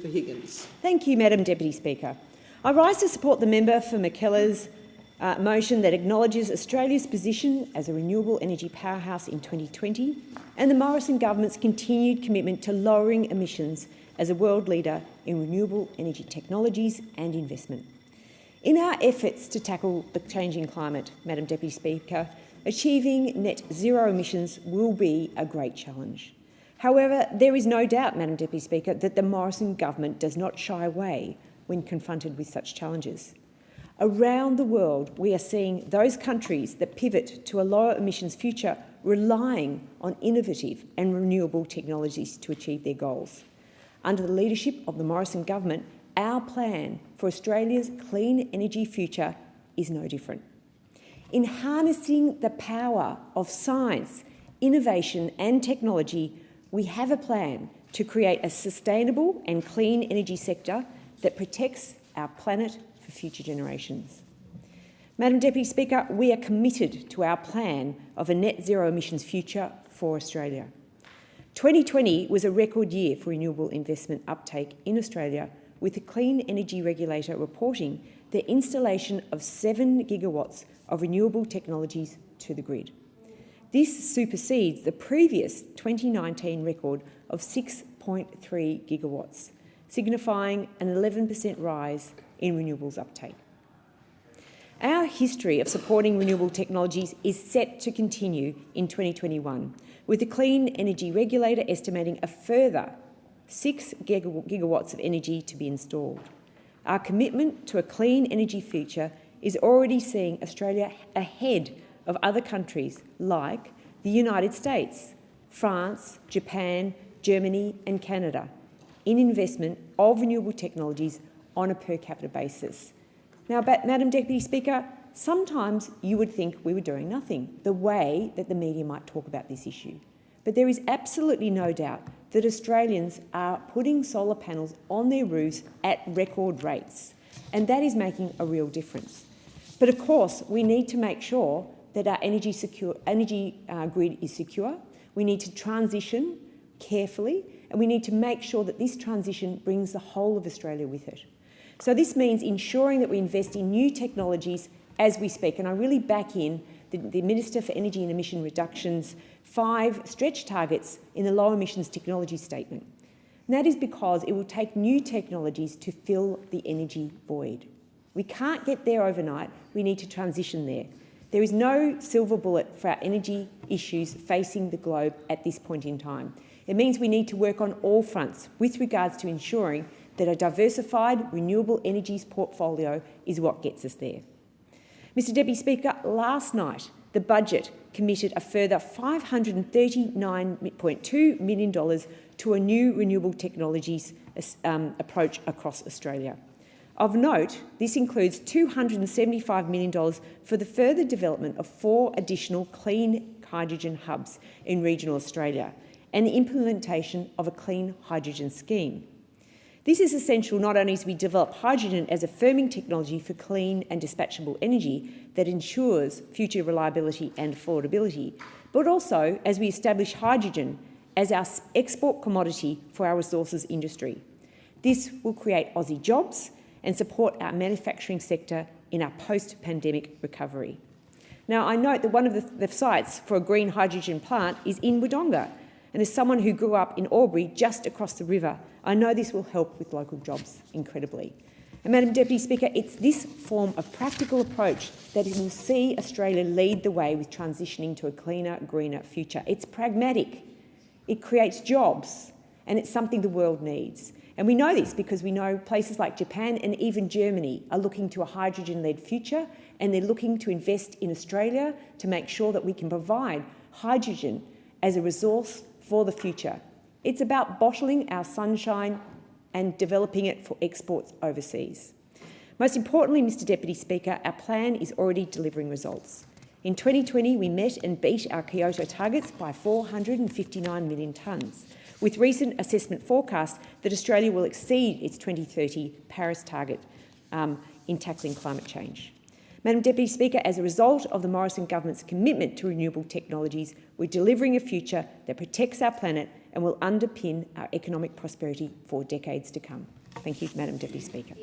for Higgins. Thank you, Madam Deputy Speaker. I rise to support the member for Mackellar's motion that acknowledges Australia's position as a renewable energy powerhouse in 2020 and the Morrison government's continued commitment to lowering emissions as a world leader in renewable energy technologies and investment. In our efforts to tackle the changing climate, Madam Deputy Speaker, achieving net zero emissions will be a great challenge. However, there is no doubt, Madam Deputy Speaker, that the Morrison government does not shy away when confronted with such challenges. Around the world, we are seeing those countries that pivot to a lower emissions future relying on innovative and renewable technologies to achieve their goals. Under the leadership of the Morrison government, our plan for Australia's clean energy future is no different. In harnessing the power of science, innovation and technology, we have a plan to create a sustainable and clean energy sector that protects our planet for future generations. Madam Deputy Speaker, we are committed to our plan of a net zero emissions future for Australia. 2020 was a record year for renewable investment uptake in Australia, with the Clean Energy Regulator reporting the installation of 7 gigawatts of renewable technologies to the grid. This supersedes the previous 2019 record of 6.3 gigawatts, signifying an 11% rise in renewables uptake. Our history of supporting renewable technologies is set to continue in 2021, with the Clean Energy Regulator estimating a further 6 gigawatts of energy to be installed. Our commitment to a clean energy future is already seeing Australia ahead of other countries like the United States, France, Japan, Germany and Canada in investment of renewable technologies on a per capita basis. Now, Madam Deputy Speaker, sometimes you would think we were doing nothing, the way that the media might talk about this issue. But there is absolutely no doubt that Australians are putting solar panels on their roofs at record rates, and that is making a real difference. But of course, we need to make sure that our energy grid is secure. We need to transition carefully, and we need to make sure that this transition brings the whole of Australia with it. So this means ensuring that we invest in new technologies as we speak, and I really back in the Minister for Energy and Emission Reduction's 5 stretch targets in the Low Emissions Technology Statement. And that is because it will take new technologies to fill the energy void. We can't get there overnight, we need to transition there. There is no silver bullet for our energy issues facing the globe at this point in time. It means we need to work on all fronts with regards to ensuring that a diversified renewable energies portfolio is what gets us there. Mr Deputy Speaker, last night the budget committed a further $539.2 million to a new renewable technologies approach across Australia. Of note, this includes $275 million for the further development of 4 additional clean hydrogen hubs in regional Australia and the implementation of a clean hydrogen scheme. This is essential not only as we develop hydrogen as a firming technology for clean and dispatchable energy that ensures future reliability and affordability, but also as we establish hydrogen as our export commodity for our resources industry. This will create Aussie jobs and support our manufacturing sector in our post-pandemic recovery. Now, I note that one of the sites for a green hydrogen plant is in Wodonga, and as someone who grew up in Albury, just across the river, I know this will help with local jobs incredibly. And Madam Deputy Speaker, it's this form of practical approach that will see Australia lead the way with transitioning to a cleaner, greener future. It's pragmatic, it creates jobs, and it's something the world needs. And we know this because we know places like Japan and even Germany are looking to a hydrogen-led future, and they're looking to invest in Australia to make sure that we can provide hydrogen as a resource for the future. It's about bottling our sunshine and developing it for exports overseas. Most importantly, Mr Deputy Speaker, our plan is already delivering results. In 2020, we met and beat our Kyoto targets by 459 million tonnes, with recent assessment forecasts that Australia will exceed its 2030 Paris target in tackling climate change. Madam Deputy Speaker, as a result of the Morrison government's commitment to renewable technologies, we're delivering a future that protects our planet and will underpin our economic prosperity for decades to come. Thank you, Madam Deputy Speaker.